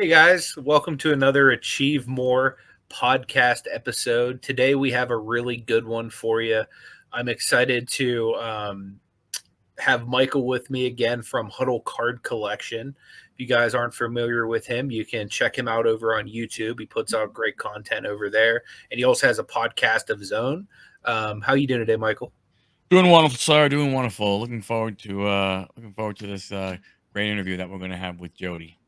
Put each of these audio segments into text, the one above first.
Hey guys, welcome to another Achieve More podcast episode. Today we have a really good one for you. I'm excited to have Michael with me again from Huddle Card Collection. If you guys aren't familiar with him, you can check him out over on YouTube. He puts out great content over there, and he also has a podcast of his own. How you doing today, Michael? Doing wonderful, sir. Doing wonderful. Looking forward to this great interview that we're going to have with Jodi.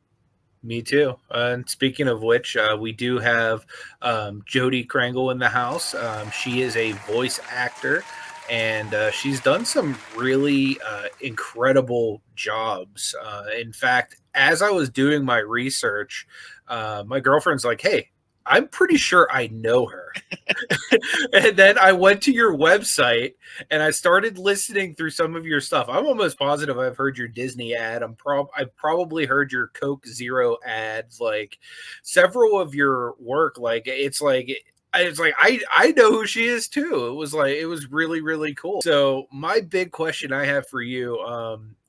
Me too. And speaking of which, we do have Jodi Krangle in the house. She is a voice actor, and she's done some really incredible jobs. In fact, as I was doing my research, my girlfriend's like, "Hey, I'm pretty sure I know her." And then I went to your website and I started listening through some of your stuff. I'm almost positive I've heard your Disney ad. I've probably heard your Coke Zero ads, like several of your work. I know who she is too. It was really cool. So my big question I have for you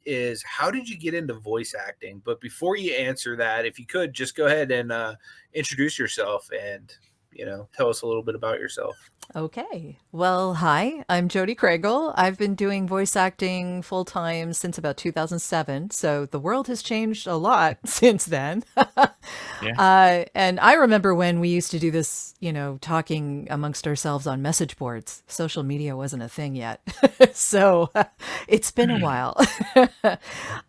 is how did you get into voice acting? But before you answer that, if you could just go ahead and introduce yourself and tell us a little bit about yourself. Okay. Well, hi, I'm Jodi Krangle. I've been doing voice acting full time since about 2007. So the world has changed a lot since then. Yeah. And I remember when we used to do this, talking amongst ourselves on message boards. Social media wasn't a thing yet. So it's been a while.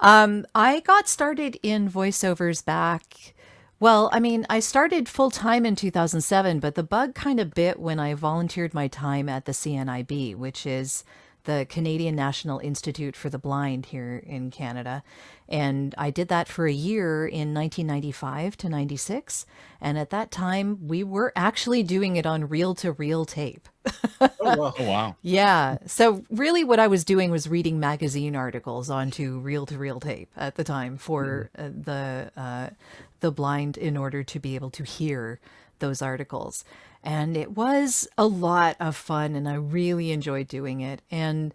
I got started in voiceovers back. Well, I mean, I started full time in 2007, but the bug kind of bit when I volunteered my time at the CNIB, which is the Canadian National Institute for the Blind here in Canada. And I did that for a year in 1995 to 96. And at that time, we were actually doing it on reel to reel tape. Oh wow. Oh wow. Yeah. So really what I was doing was reading magazine articles onto reel to reel tape at the time for the blind in order to be able to hear those articles. And it was a lot of fun and I really enjoyed doing it. And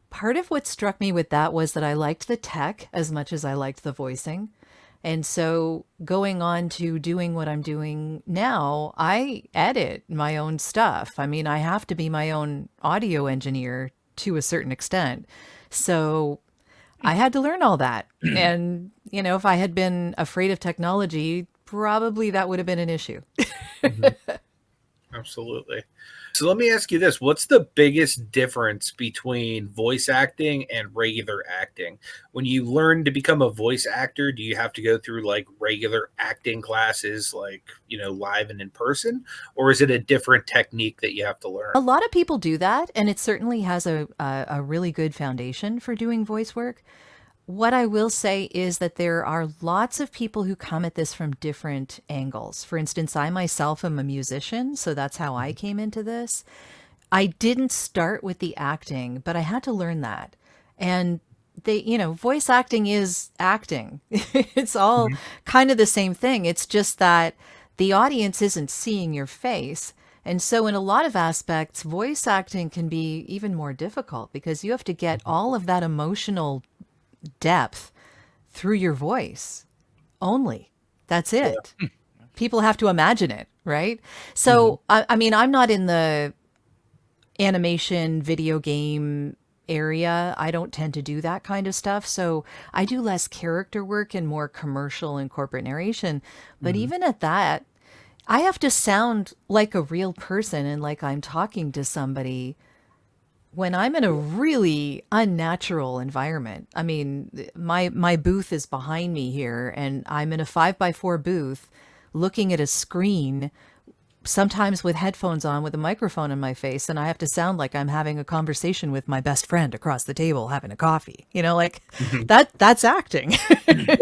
part of what struck me with that was that I liked the tech as much as I liked the voicing. And so going on to doing what I'm doing now, I edit my own stuff. I mean, I have to be my own audio engineer to a certain extent. So I had to learn all that. And, if I had been afraid of technology, probably that would have been an issue. Mhm. Absolutely. So let me ask you this. What's the biggest difference between voice acting and regular acting? When you learn to become a voice actor, do you have to go through like regular acting classes, like, live and in person? Or is it a different technique that you have to learn? A lot of people do that, and it certainly has a really good foundation for doing voice work. What I will say is that there are lots of people who come at this from different angles. For instance, I myself am a musician, so that's how I came into this. I didn't start with the acting, but I had to learn that. And voice acting is acting. It's all Mhm. kind of the same thing. It's just that the audience isn't seeing your face. And so, in a lot of aspects, voice acting can be even more difficult because you have to get all of that emotional depth through your voice only. That's Yeah. it. People have to imagine it, right? Mhm. So, I mean, I'm not in the animation video game area. I don't tend to do that kind of stuff. So I do less character work and more commercial and corporate narration. But Mhm. even at that, I have to sound like a real person and like I'm talking to somebody when I'm in a really unnatural environment. I mean, my booth is behind me here and I'm in a 5x4 booth looking at a screen, sometimes with headphones on with a microphone in my face, and I have to sound like I'm having a conversation with my best friend across the table having a coffee. Like Mhm. that's acting. Yeah.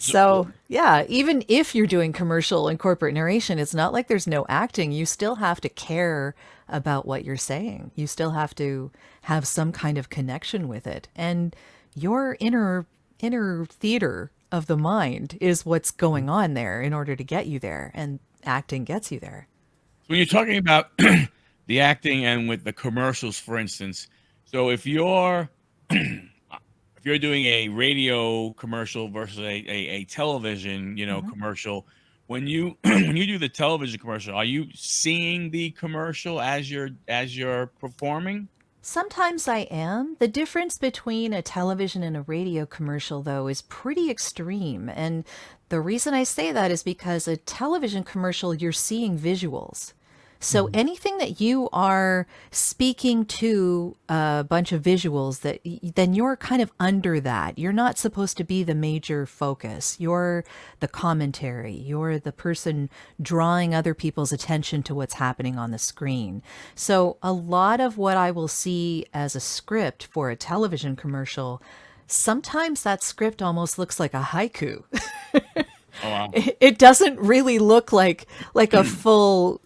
So, So, yeah, even if you're doing commercial and corporate narration, it's not like there's no acting. You still have to care about what you're saying. You still have to have some kind of connection with it. And your inner theater of the mind is what's going on there in order to get you there, and acting gets you there. when you're talking about the acting and with the commercials, for instance, so if you're you're doing a radio commercial versus a television, commercial, when you when you do the television commercial, are you seeing the commercial as you're performing? Sometimes I am. The difference between a television and a radio commercial, though, is pretty extreme. And the reason I say that is because a television commercial, you're seeing visuals. So Mhm. anything that you are speaking to a bunch of visuals then you're kind of under that. You're not supposed to be the major focus. You're the commentary. You're the person drawing other people's attention to what's happening on the screen. So a lot of what I will see as a script for a television commercial, sometimes that script almost looks like a haiku. Oh wow. It doesn't really look like a full,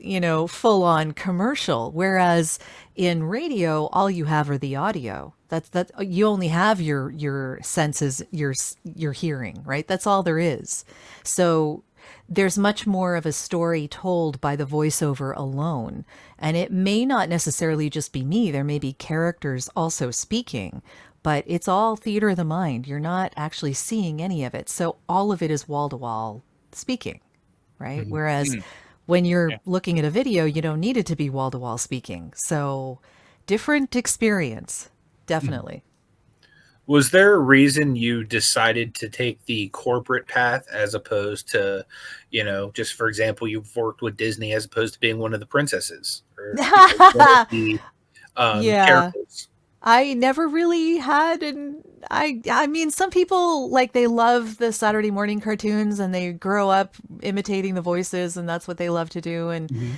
full on commercial. Whereas in radio, all you have are the audio. That you only have your senses, your hearing, right? That's all there is. So there's much more of a story told by the voiceover alone. And it may not necessarily just be me. There may be characters also speaking, but it's all theater of the mind. You're not actually seeing any of it. So all of it is wall to wall speaking, right? Mhm. Whereas Mhm. when you're Yeah. looking at a video, you don't need it to be wall to wall speaking. So different experience, Mhm. definitely. Was there a reason you decided to take the corporate path as opposed to, just for example, you've worked with Disney as opposed to being one of the princesses or, one of the Yeah. characters? I never really had and I mean some people like they love the Saturday morning cartoons and they grow up imitating the voices and that's what they love to do and Mhm.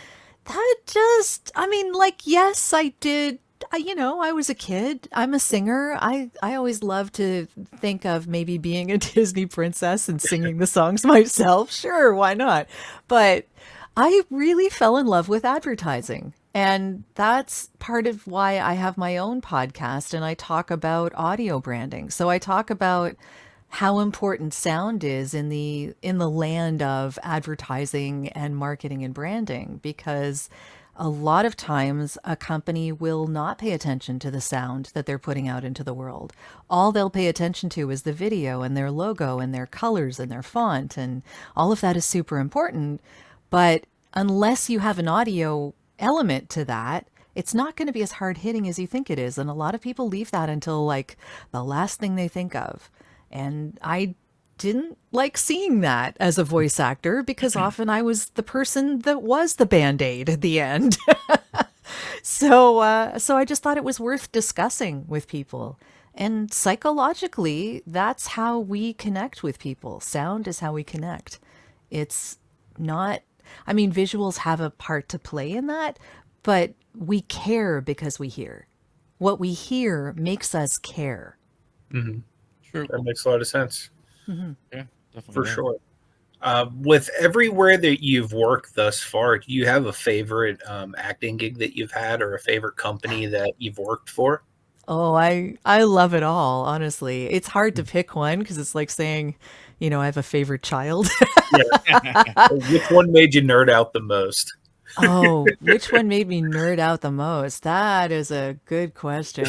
that just I mean like yes I did I was a kid. I'm a singer. I always love to think of maybe being a Disney princess and singing the songs myself. Sure, why not? But I really fell in love with advertising. And that's part of why I have my own podcast and I talk about audio branding. So I talk about how important sound is in the land of advertising and marketing and branding because a lot of times a company will not pay attention to the sound that they're putting out into the world. All they'll pay attention to is the video and their logo and their colors and their font and all of that is super important, but unless you have an audio element to that, it's not going to be as hard hitting as you think it is. And a lot of people leave that until like the last thing they think of. And I didn't like seeing that as a voice actor because often I was the person that was the band-aid at the end. So I just thought it was worth discussing with people. And psychologically, that's how we connect with people. Sound is how we connect. It's not, I mean, visuals have a part to play in that, but we care because we hear. What we hear makes us care. Mhm. True. That makes a lot of sense Yeah, definitely for does. sure. With everywhere that you've worked thus far, do you have a favorite acting gig that you've had or a favorite company that you've worked for? Oh, I love it all, honestly. It's hard to pick one because it's like saying, I have a favorite child. Yeah. Which one made you nerd out the most? Oh, which one made me nerd out the most? That is a good question.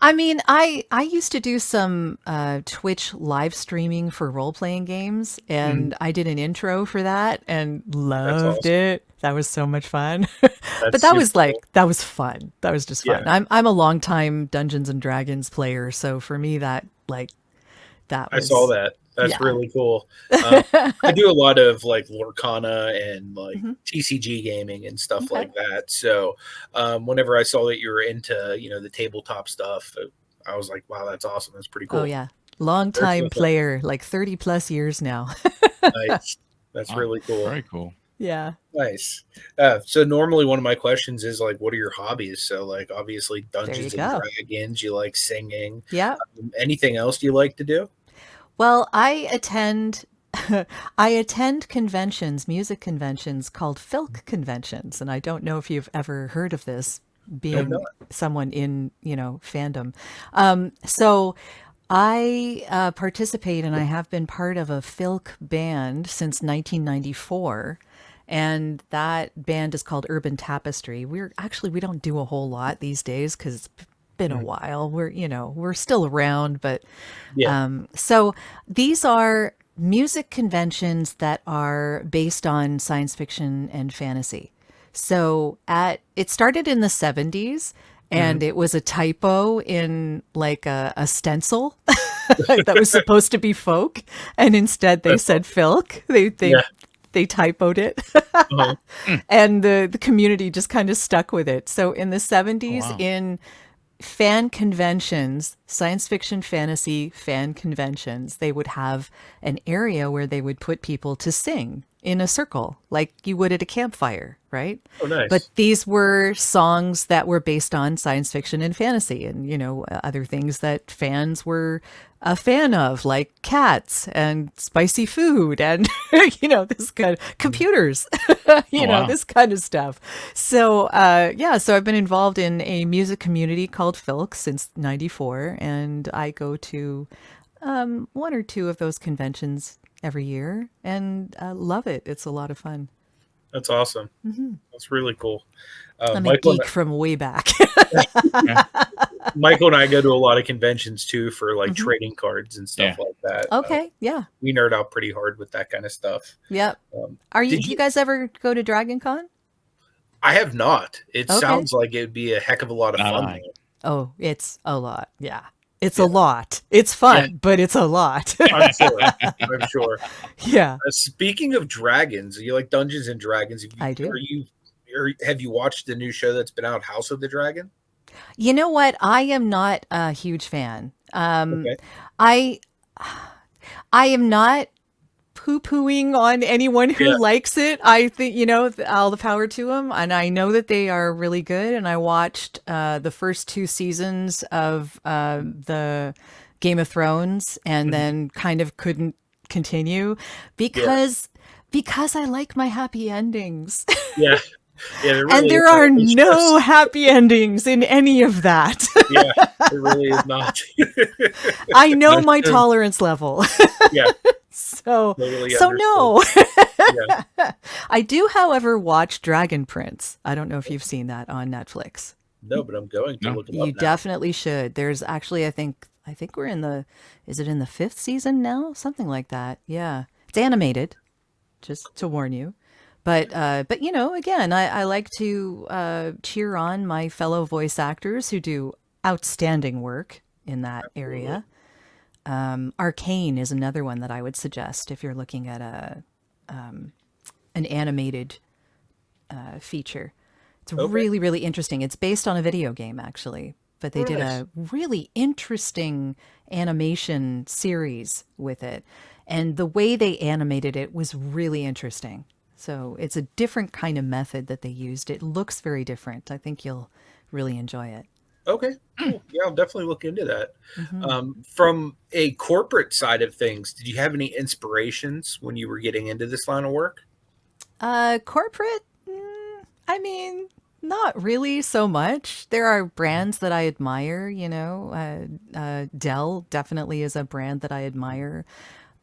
I mean, I used to do some Twitch live streaming for role-playing games, Mhm. and I did an intro for that and That's loved awesome. it. That was so much fun. But That's that super was like cool. that was fun. That was just fun. Yeah, I'm a longtime Dungeons and Dragons player, so for me that I saw was that. That's yeah. really cool. Um, I do a lot of like Lorcana and like Mhm. TCG gaming and stuff Okay. like that. So whenever I saw that you were into, the tabletop stuff, I was like, wow, that's awesome. That's pretty Oh cool. yeah. Very Longtime cool thing. player, like 30 plus years now. Nice. That's Wow, really cool. very cool. Yeah. Nice. So normally one of my questions is like, what are your hobbies? So like obviously There you Dungeons and go. Dragons, you like singing. Yeah. Anything else you like to do? Well, I attend I attend conventions, music conventions called Filk conventions, and I don't know if you've ever heard of this Have being not. someone in, fandom. So I participate and I have been part of a Filk band since 1994. And that band is called Urban Tapestry. We don't do a whole lot these days because been a while. We're still around, but Yeah. so these are music conventions that are based on science fiction and fantasy. So it started in the 70s, Mhm. and it was a typo in like a stencil that was supposed to be folk, and instead they That's said awesome. filk. Yeah. They typoed it. Uh-huh. And the community just kind of stuck with it. So in the Oh 70s, wow. in fan conventions, science fiction fantasy fan conventions, they would have an area where they would put people to sing in a circle like you would at a campfire, right? Oh, But nice. these were songs that were based on science fiction and fantasy, and other things that fans were a fan of, like cats and spicy food and this kind of computers, Oh wow. this kind of stuff. So so I've been involved in a music community called Filk since '94, and I go to one or two of those conventions every year, and love it. It's a lot of fun. That's awesome. That's really cool. I'm a Michael geek from way back. Yeah. Michael and I go to a lot of conventions too for like Mhm. trading cards and stuff Yeah. like that. Okay, yeah, We nerd out pretty hard with that kind of stuff. yep. Um, Do did you you? guys ever go to Dragon Con? I have not. It Okay. sounds like it'd be a heck of a lot of Not fun I. though. Oh, it's a lot. Yeah. It's a Yeah, lot. It's Yeah. fun, but it's a lot. I'm sure. I'm sure. Yeah, Speaking of dragons, you like Dungeons and Dragons? I do. Or have you watched the new show that's been out, House of the Dragon? You know what? I am not a huge fan. Okay. I I am not poo-pooing on anyone who Yeah. likes it. I think, all the power to them. And I know that they are really good. And I watched the first two seasons of the Game of Thrones, and Mhm. then kind of couldn't continue Yeah. because I like my happy endings. Yeah. Yeah. There And really is there a are it's no just happy endings in any of that. yeah. It really is not. I know That's my true. tolerance level. Yeah. So Totally so understood. no. Yeah. I do, however, watch Dragon Prince. I don't know if you've seen that on Netflix. No, but I'm going to No. look them You up now. definitely should. There's actually, I think we're in the, is it in the fifth season now? Something like that. Yeah. It's animated, just to warn you. But again, I like to cheer on my fellow voice actors who do outstanding work in that Absolutely. area. Arcane is another one that I would suggest if you're looking at an animated feature. It's Okay. really, really interesting. It's based on a video game, actually, but they Oh, did nice. a really interesting animation series with it. And the way they animated it was really interesting. So it's a different kind of method that they used. It looks very different. I think you'll really enjoy it. Okay. Cool. Yeah, I'll definitely look into that. Hmm. From a corporate side of things, did you have any inspirations when you were getting into this line of work? Corporate, I mean, not really so much. There are brands that I admire, Dell definitely is a brand that I admire.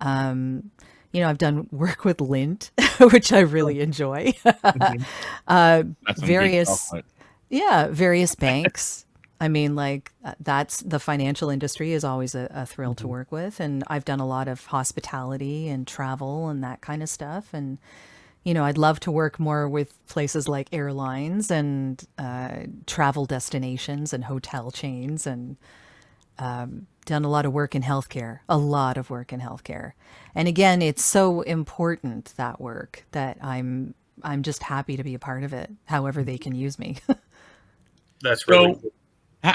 Um, I've done work with Lint, which I Oh, really enjoy. mhm. That's some good Various, chocolate. yeah, various banks. I mean, like, that's the financial industry is always a thrill to Mhm. work with. And I've done a lot of hospitality and travel and that kind of stuff. And I'd love to work more with places like airlines and travel destinations and hotel chains, and done a lot of work in healthcare, a lot of work in healthcare. And again, it's so important, that work, that I'm just happy to be a part of it, however they can use me. That's really So cool. how,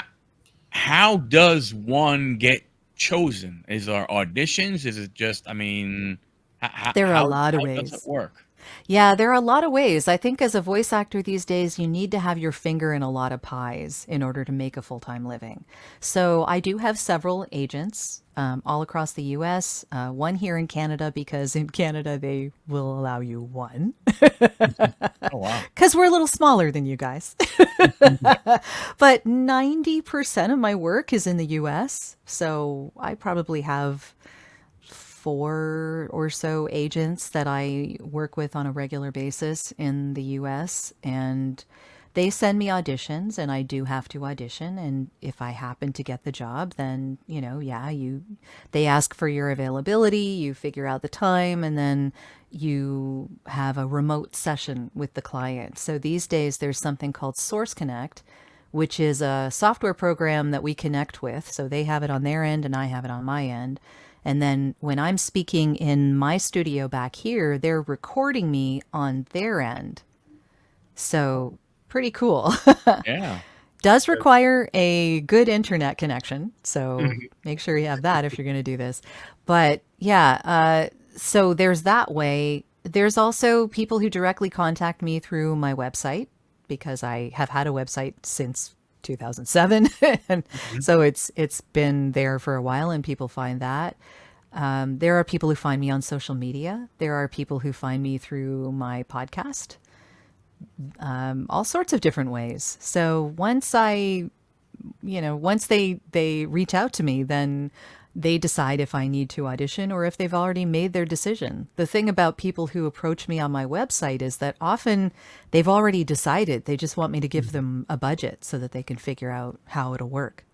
how does one get chosen? Is there auditions? Is it just, I mean, There are a lot of how does it ways. work? Yeah, there are a lot of ways. I think as a voice actor these days, you need to have your finger in a lot of pies in order to make a full time living. So I do have several agents all across the US, one here in Canada, because in Canada they will allow you one, Oh wow. because we're a little smaller than you guys. But 90% of my work is in the US. So I probably have four or so agents that I work with on a regular basis in the US, and they send me auditions, and I do have to audition. And if I happen to get the job, then, they ask for your availability, you figure out the time, and then you have a remote session with the client. So these days there's something called Source Connect, which is a software program that we connect with. So they have it on their end and I have it on my end. And then when I'm speaking in my studio back here, they're recording me on their end. So pretty cool. Yeah. Does require a good internet connection. So Mhm. make sure you have that if you're going to do this. But yeah, so there's that way. There's also people who directly contact me through my website, because I have had a website since 2007. And so it's been there for a while, and people find that. There are people who find me on social media. There are people who find me through my podcast. All sorts of different ways. So once they reach out to me, then they decide if I need to audition or if they've already made their decision. The thing about people who approach me on my website is that often they've already decided. They just want me to give them a budget so that they can figure out how it'll work.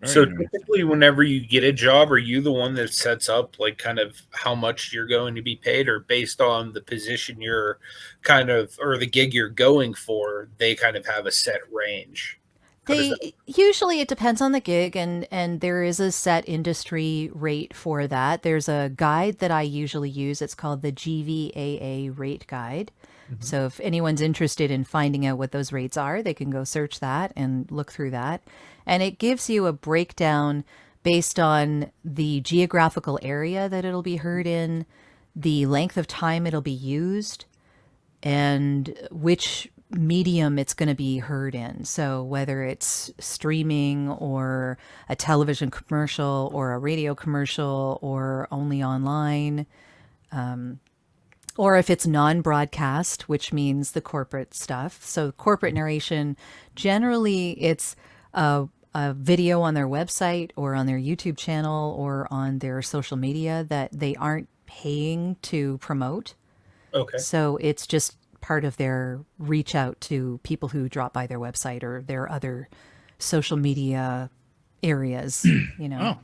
So Very nice. typically, whenever you get a job, are you the one that sets up like kind of how much you're going to be paid, or based on the position you're kind of, or the gig you're going for, they kind of have a set range? How does that? They usually, it depends on the gig, and there is a set industry rate for that. There's a guide that I usually use. It's called the GVAA rate guide. So if anyone's interested in finding out what those rates are, they can go search that and look through that. And it gives you a breakdown based on the geographical area that it'll be heard in, the length of time it'll be used, and which medium it's going to be heard in. So whether it's streaming or a television commercial or a radio commercial or only online, or if it's non-broadcast, which means the corporate stuff. So corporate narration, generally it's a video on their website or on their YouTube channel or on their social media that they aren't paying to promote. Okay. So it's just part of their reach out to people who drop by their website or their other social media areas, Oh.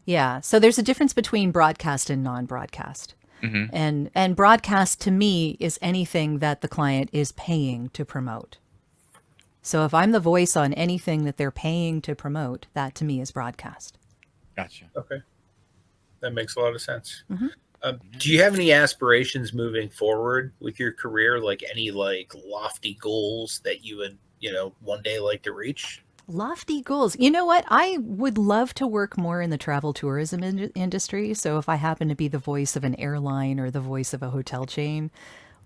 Yeah. So there's a difference between broadcast and non-broadcast. And broadcast to me is anything that the client is paying to promote. So if I'm the voice on anything that they're paying to promote, that to me is broadcast. Gotcha. Okay. That makes a lot of sense. Do you have any aspirations moving forward with your career? Like any like lofty goals that you would, one day like to reach? Lofty goals. You know what? I would love to work more in the travel tourism industry. So if I happen to be the voice of an airline or the voice of a hotel chain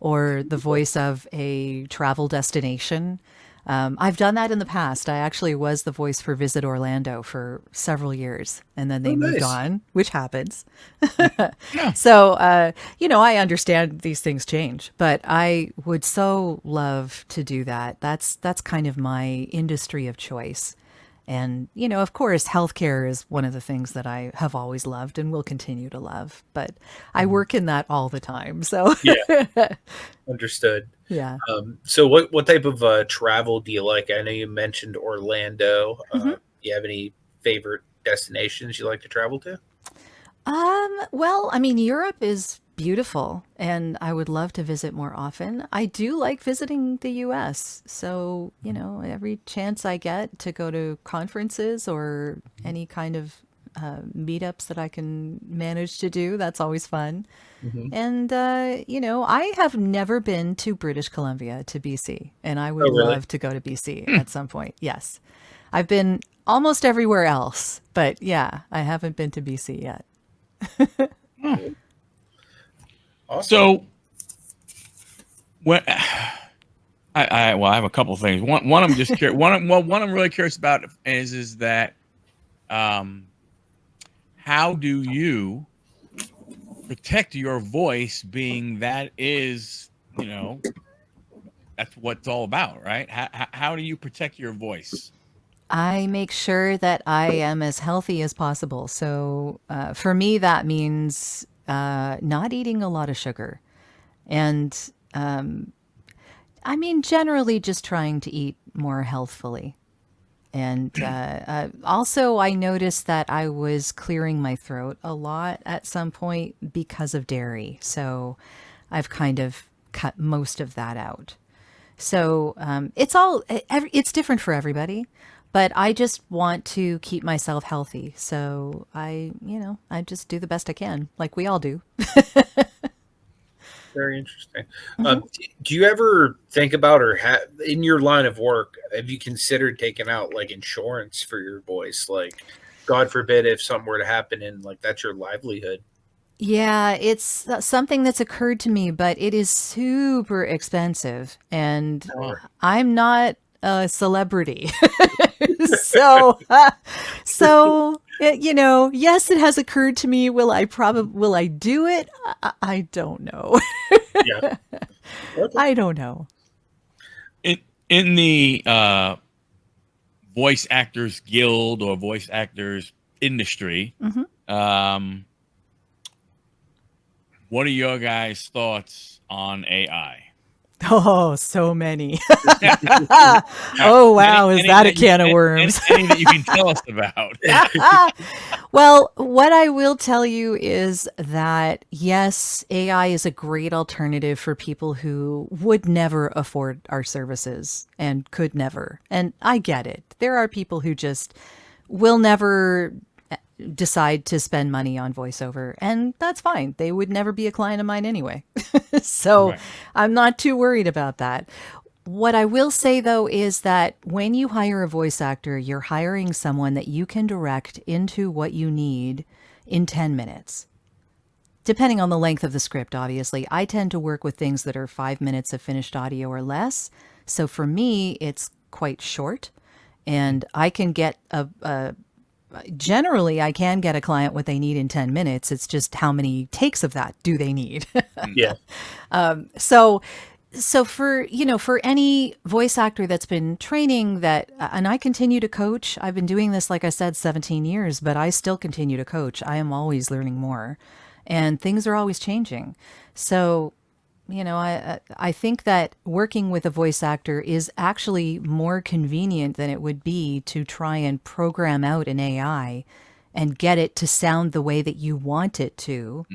or the voice of a travel destination, I've done that in the past. I actually was the voice for Visit Orlando for several years, and then they moved nice. on, which happens. Yeah. So, I understand these things change, but I would so love to do that. That's kind of my industry of choice. And, of course, healthcare is one of the things that I have always loved and will continue to love. But I work in that all the time. So, Yeah. Understood. yeah. So what type of travel do you like? I know you mentioned Orlando. Do you have any favorite destinations you like to travel to? Well, I mean, Europe is beautiful and I would love to visit more often. I do like visiting the US. So, every chance I get to go to conferences or any kind of meetups that I can manage to do, that's always fun. And, I have never been to British Columbia, to BC, and I would Oh, really? love to go to BC at some point. Yes. I've been almost everywhere else, but yeah, I haven't been to BC yet. Awesome. So, when I have a couple of things. One I'm just curious. One I'm really curious about is that, how do you protect your voice, being that is, that's what it's all about, right? How do you protect your voice? I make sure that I am as healthy as possible. So for me, that means not eating a lot of sugar. And I mean, generally just trying to eat more healthfully. And also, I noticed that I was clearing my throat a lot at some point because of dairy. So I've kind of cut most of that out. So it's different for everybody, but I just want to keep myself healthy. So I just do the best I can, like we all do. Very interesting. Do you ever think about, or in your line of work, have you considered taking out like insurance for your voice? Like, God forbid if something were to happen and like that's your livelihood. Yeah, it's something that's occurred to me, but it is super expensive, and Sure. I'm not a celebrity. so, yes, it has occurred to me. Will I do it? I don't know. Yeah. Okay. I don't know. In the voice actors guild or voice actors industry, what are your guys' thoughts on AI? Oh, so many. Oh, wow. Is that a can of worms? Any that you can tell us about? Well, what I will tell you is that yes, AI is a great alternative for people who would never afford our services and could never. And I get it. There are people who just will never decide to spend money on voiceover, and that's fine. They would never be a client of mine anyway. So Right. I'm not too worried about that. What I will say though is that when you hire a voice actor, you're hiring someone that you can direct into what you need in 10 minutes. Depending on the length of the script, obviously. I tend to work with things that are 5 minutes of finished audio or less. So for me, it's quite short. And I can get generally, I can get a client what they need in 10 minutes. It's just how many takes of that do they need? Yeah. So for any voice actor that's been training that, and I continue to coach, I've been doing this, like I said, 17 years, but I still continue to coach. I am always learning more and things are always changing. So, I think that working with a voice actor is actually more convenient than it would be to try and program out an AI and get it to sound the way that you want it to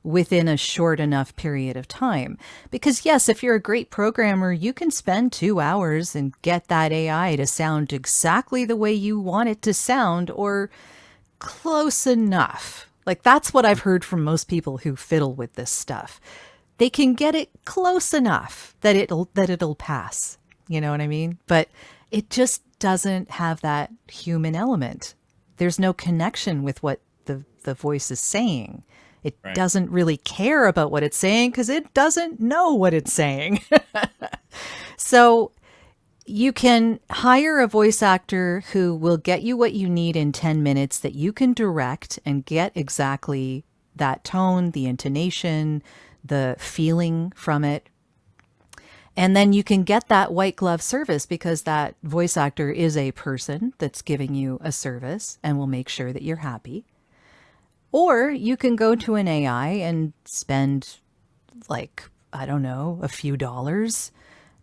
within a short enough period of time. Because yes, if you're a great programmer, you can spend 2 hours and get that AI to sound exactly the way you want it to sound or close enough. Like that's what I've heard from most people who fiddle with this stuff. They can get it close enough that it'll pass. You know what I mean? But it just doesn't have that human element. There's no connection with what the voice is saying. It Right. doesn't really care about what it's saying because it doesn't know what it's saying. So you can hire a voice actor who will get you what you need in 10 minutes that you can direct and get exactly that tone, the intonation, the feeling from it. And then you can get that white glove service because that voice actor is a person that's giving you a service and will make sure that you're happy. Or you can go to an AI and spend I don't know, a few dollars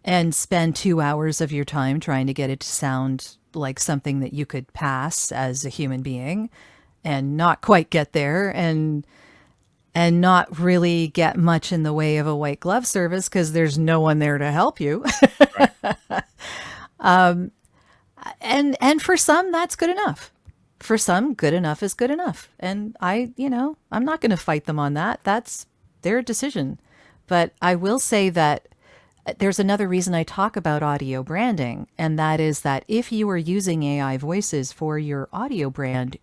and spend 2 hours of your time trying to get it to sound like something that you could pass as a human being and not quite get there and not really get much in the way of a white glove service because there's no one there to help you. Right. And for some, that's good enough. For some, good enough is good enough. And I'm not going to fight them on that. That's their decision. But I will say that there's another reason I talk about audio branding, and that is that if you are using AI voices for your audio brand,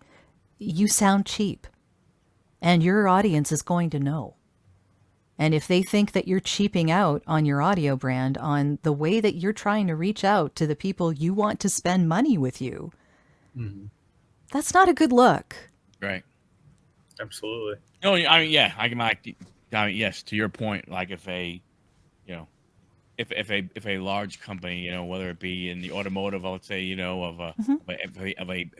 you sound cheap. And your audience is going to know. And if they think that you're cheaping out on your audio brand, on the way that you're trying to reach out to the people you want to spend money with you, that's not a good look. Right. Absolutely. No, I mean, yeah, I mean, yes, to your point, like if a large company, whether it be in the automotive, I would say, of a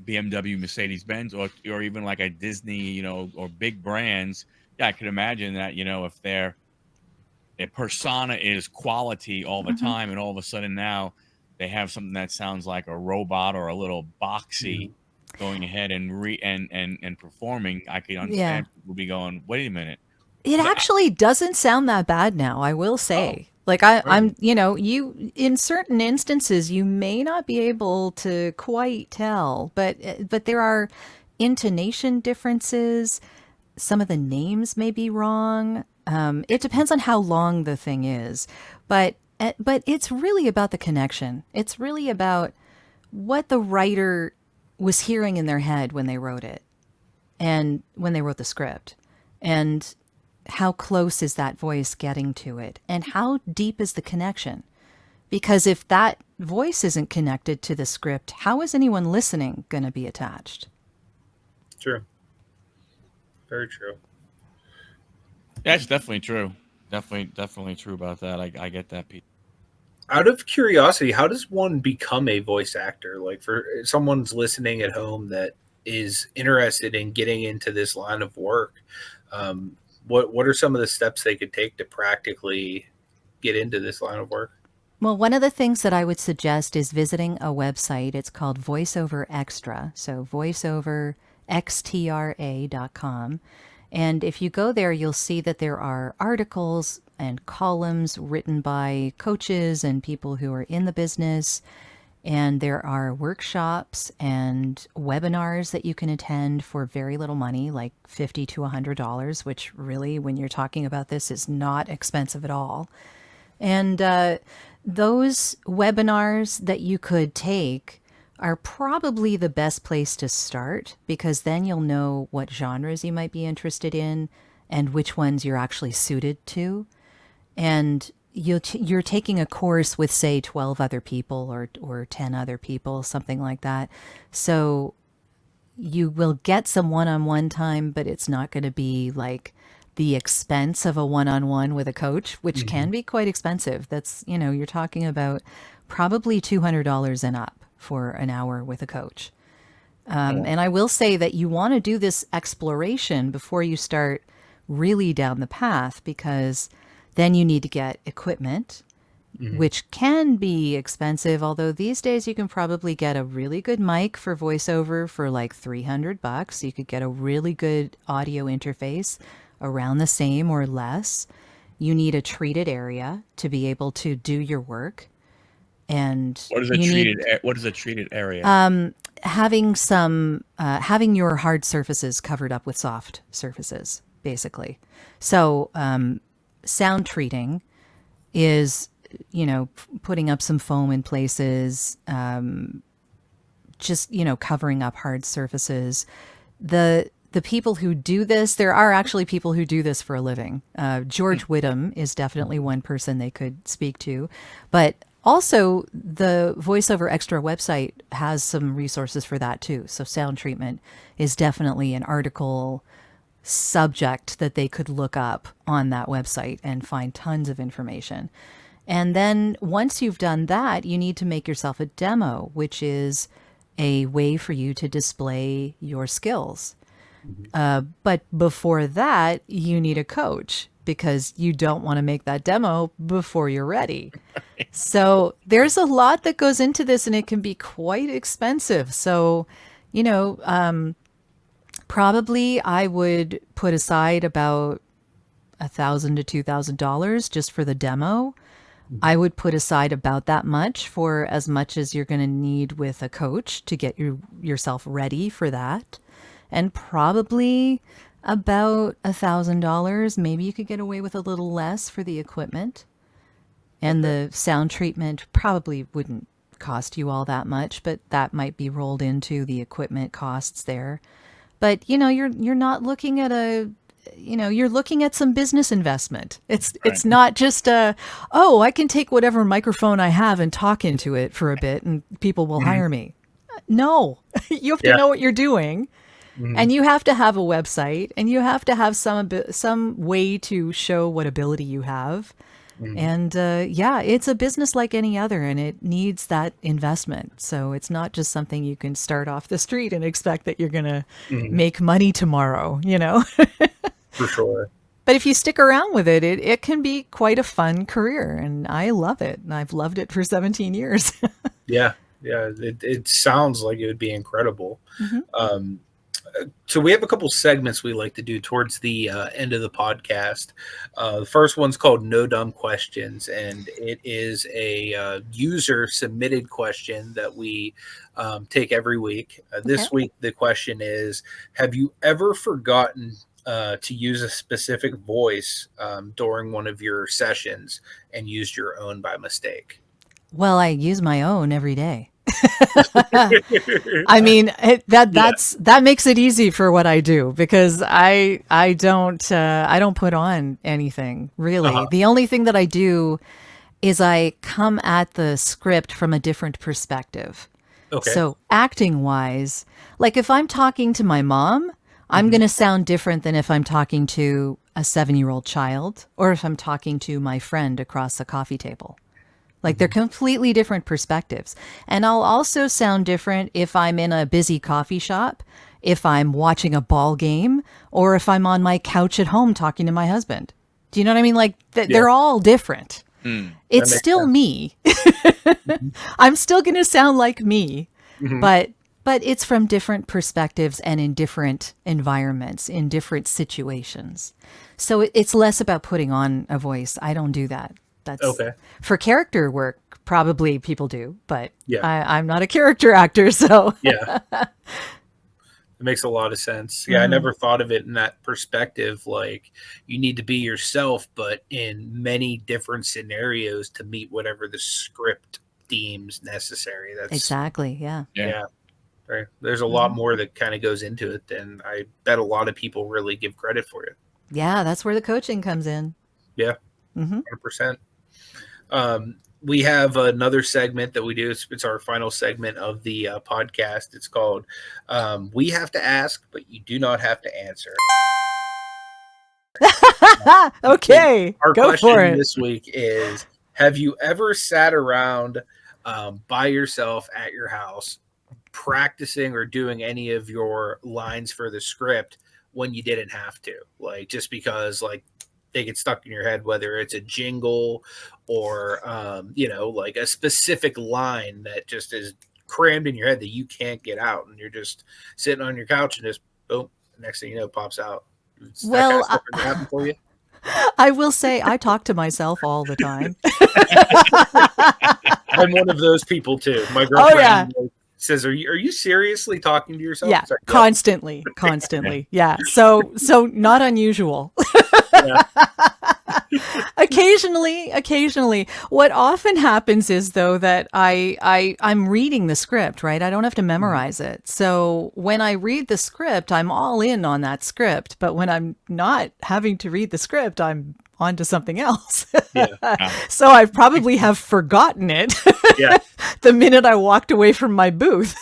BMW, Mercedes Benz, or even like a Disney, or big brands, yeah, I could imagine that, if they're a persona is quality all the time, and all of a sudden now they have something that sounds like a robot or a little boxy going ahead and performing. I could understand people be going, wait a minute. It actually doesn't sound that bad now, I will say. Like I'm, you in certain instances you may not be able to quite tell, but there are intonation differences. Some of the names may be wrong. It depends on how long the thing is, but it's really about the connection. It's really about what the writer was hearing in their head when they wrote it, and when they wrote the script, and how close is that voice getting to it, and how deep is the connection? Because if that voice isn't connected to the script, how is anyone listening going to be attached? True. Very true. That's definitely true. Definitely true about that. I get that piece. Out of curiosity, how does one become a voice actor? Like, for someone's listening at home that is interested in getting into this line of work, what are some of the steps they could take to practically get into this line of work? Well, one of the things that I would suggest is visiting a website. It's called Voiceover Extra. So voiceoverxtra.com. And if you go there, you'll see that there are articles and columns written by coaches and people who are in the business. And there are workshops and webinars that you can attend for very little money, like $50 to $100, which really, when you're talking about this, is not expensive at all. And those webinars that you could take are probably the best place to start, because then you'll know what genres you might be interested in and which ones you're actually suited to. And you're taking a course with, say, 12 other people or 10 other people, something like that. So you will get some one-on-one time, but it's not going to be like the expense of a one-on-one with a coach, which can be quite expensive. That's, you're talking about probably $200 and up for an hour with a coach. And I will say that you want to do this exploration before you start really down the path, because then you need to get equipment, which can be expensive. Although these days you can probably get a really good mic for voiceover for like $300. You could get a really good audio interface around the same or less. You need a treated area to be able to do your work. And what is a treated area? Having your hard surfaces covered up with soft surfaces, basically. So sound treating is, putting up some foam in places, just, covering up hard surfaces. The people who do this, there are actually people who do this for a living. George Whittam is definitely one person they could speak to. But also, the Voiceover Extra website has some resources for that too. So sound treatment is definitely an article subject that they could look up on that website and find tons of information. And then once you've done that, you need to make yourself a demo, which is a way for you to display your skills. But before that, you need a coach, because you don't want to make that demo before you're ready. So there's a lot that goes into this, and it can be quite expensive. So, probably I would put aside about $1,000 to $2,000 just for the demo. I would put aside about that much for as much as you're going to need with a coach to get yourself ready for that. And probably about $1,000. Maybe you could get away with a little less for the equipment. And the sound treatment probably wouldn't cost you all that much, but that might be rolled into the equipment costs there. But, you're not looking at you're looking at some business investment. It's not just I can take whatever microphone I have and talk into it for a bit and people will hire me. No, you have to know what you're doing. And you have to have a website, and you have to have some way to show what ability you have. And it's a business like any other, and it needs that investment. So it's not just something you can start off the street and expect that you're going to make money tomorrow, For sure. But if you stick around with it, it can be quite a fun career, and I love it. And I've loved it for 17 years. Yeah, yeah. It sounds like it would be incredible. Mm-hmm. So we have a couple segments we like to do towards the end of the podcast. The first one's called No Dumb Questions, and it is a user submitted question that we take every week. This week, the question is, have you ever forgotten to use a specific voice during one of your sessions and used your own by mistake? Well, I use my own every day. I mean, that makes it easy for what I do, because I don't put on anything really. Uh-huh. The only thing that I do is I come at the script from a different perspective. Okay. So acting wise, like if I'm talking to my mom, I'm going to sound different than if I'm talking to a 7-year-old child, or if I'm talking to my friend across the coffee table. Like they're completely different perspectives. And I'll also sound different if I'm in a busy coffee shop, if I'm watching a ball game, or if I'm on my couch at home talking to my husband. Do you know what I mean? Like they're all different. It's still me. I'm still going to sound like me, but it's from different perspectives and in different environments, in different situations. So it's less about putting on a voice. I don't do that. That's Okay. For character work, probably people do, but Yeah. I'm not a character actor, so Yeah. It makes a lot of sense. Yeah, I never thought of it in that perspective. Like, you need to be yourself, but in many different scenarios to meet whatever the script deems necessary. That's exactly, yeah. Right. There's a lot more that kind of goes into it than I bet a lot of people really give credit for it. Yeah, that's where the coaching comes in. Yeah, 100%. We have another segment that we do. It's our final segment of the podcast. It's called We Have to Ask, but You Do Not Have to Answer. Okay, Our go question for it. this week is, have you ever sat around by yourself at your house practicing or doing any of your lines for the script when you didn't have to? Like, just because, like, they get stuck in your head, whether it's a jingle or, like a specific line that just is crammed in your head that you can't get out. And you're just sitting on your couch and just, boom, next thing you know, it pops out. It's that kind of stuff ever happen for you? I will say I talk to myself all the time. I'm one of those people too. My girlfriend says, "Are you seriously talking to yourself?" Yeah, Like, constantly. Yeah. So not unusual. Yeah. Occasionally. What often happens is, though, that I'm reading the script, right? I don't have to memorize it. So when I read the script, I'm all in on that script. But when I'm not having to read the script, I'm on to something else. Yeah. So I probably have forgotten it Yeah. the minute I walked away from my booth.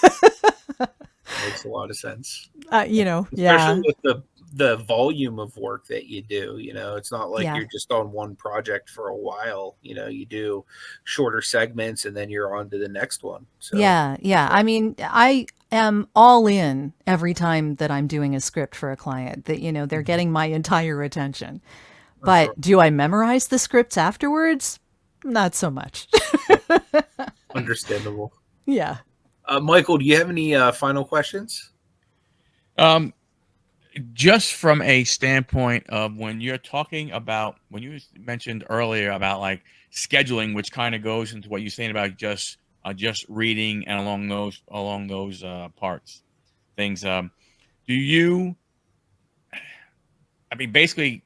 Makes a lot of sense. Yeah. Especially with the volume of work that you do. It's not like you're just on one project for a while. You do shorter segments and then you're on to the next one. So Yeah. I mean, I am all in every time that I'm doing a script for a client, that they're getting my entire attention. But do I memorize the scripts afterwards? Not so much. Understandable. Yeah. Michael, do you have any final questions? Just from a standpoint of when you mentioned earlier about like scheduling, which kind of goes into what you're saying about just reading and along those things. Basically,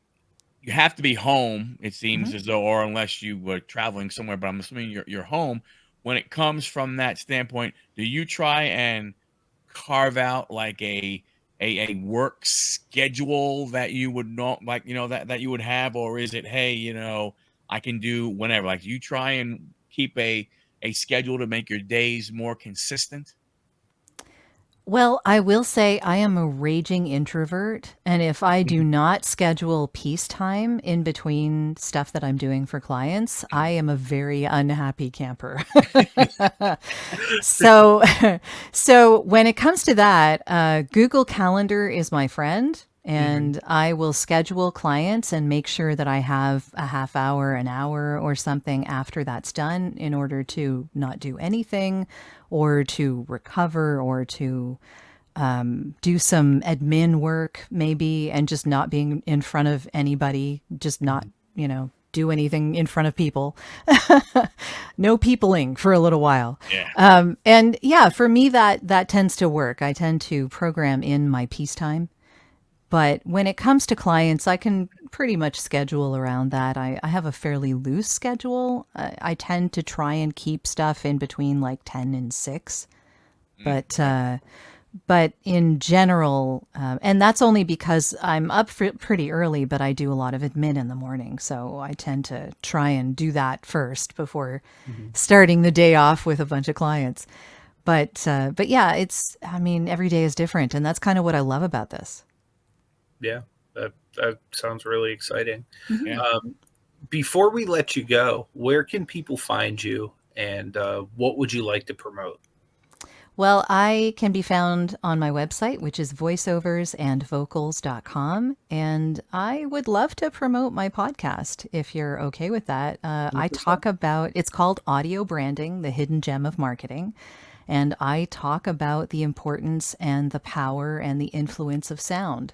you have to be home, it seems as though, or unless you were traveling somewhere, but I'm assuming you're home. When it comes from that standpoint, do you try and carve out like a work schedule that you would not that you would have, or is it, hey, I can do whenever? Like, you try and keep a schedule to make your days more consistent? Well, I will say I am a raging introvert, and if I do not schedule peacetime in between stuff that I'm doing for clients, I am a very unhappy camper. So when it comes to that, Google Calendar is my friend, And I will schedule clients and make sure that I have a half hour, an hour, or something after that's done in order to not do anything or to recover or to do some admin work maybe and just not being in front of anybody, just not, do anything in front of people. No peopling for a little while. Yeah. And yeah, for me, that tends to work. I tend to program in my peacetime. But when it comes to clients, I can pretty much schedule around that. I have a fairly loose schedule. I tend to try and keep stuff in between like 10 and 6. But in general, and that's only because I'm up pretty early, but I do a lot of admin in the morning. So I tend to try and do that first before starting the day off with a bunch of clients. But yeah, every day is different. And that's kind of what I love about this. Yeah, that sounds really exciting. Yeah. Before we let you go, where can people find you, and what would you like to promote? Well, I can be found on my website, which is voiceoversandvocals.com. And I would love to promote my podcast if you're okay with that. I talk about, it's called Audio Branding, the Hidden Gem of Marketing. And I talk about the importance and the power and the influence of sound.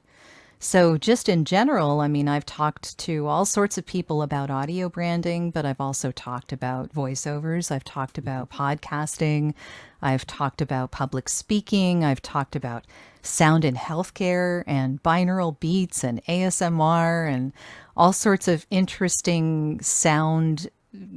So just in general, I've talked to all sorts of people about audio branding, but I've also talked about voiceovers. I've talked about podcasting. I've talked about public speaking. I've talked about sound in healthcare and binaural beats and ASMR and all sorts of interesting sound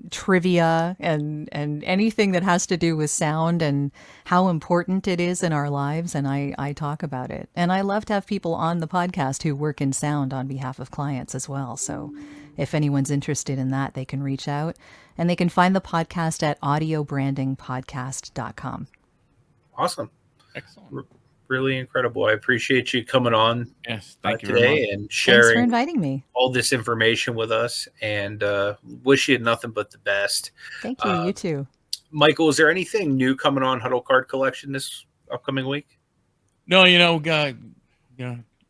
trivia and anything that has to do with sound and how important it is in our lives. And I talk about it. And I love to have people on the podcast who work in sound on behalf of clients as well. So if anyone's interested in that, they can reach out and they can find the podcast at audiobrandingpodcast.com. Awesome. Excellent. Really incredible. I appreciate you coming on Yes, thank you very much. today and Thanks for sharing inviting me. all this information with us, and wish you nothing but the best. Thank you. You too. Michael, is there anything new coming on Huddle Card Collection this upcoming week? No,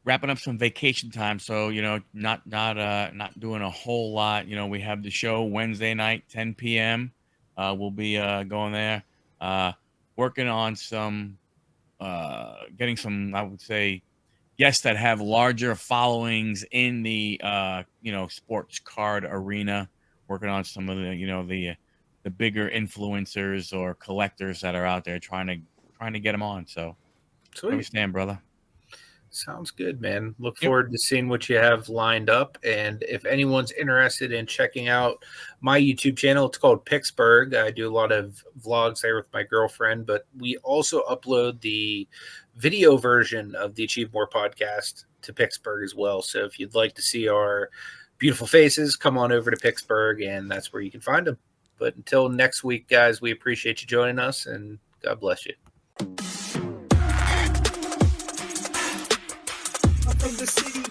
wrapping up some vacation time, so not doing a whole lot. We have the show Wednesday night, 10 p.m. We'll be going there, working on some, getting some, I would say, guests that have larger followings in the sports card arena. Working on some of the bigger influencers or collectors that are out there, trying to get them on. So, where we stand, brother. Sounds good, man. Look forward to seeing what you have lined up. And if anyone's interested in checking out my YouTube channel, it's called Picksburgh. I do a lot of vlogs there with my girlfriend, but we also upload the video version of the Achieve More podcast to Picksburgh as well. So if you'd like to see our beautiful faces, come on over to Picksburgh, and that's where you can find them. But until next week, guys, we appreciate you joining us, and God bless you. From the city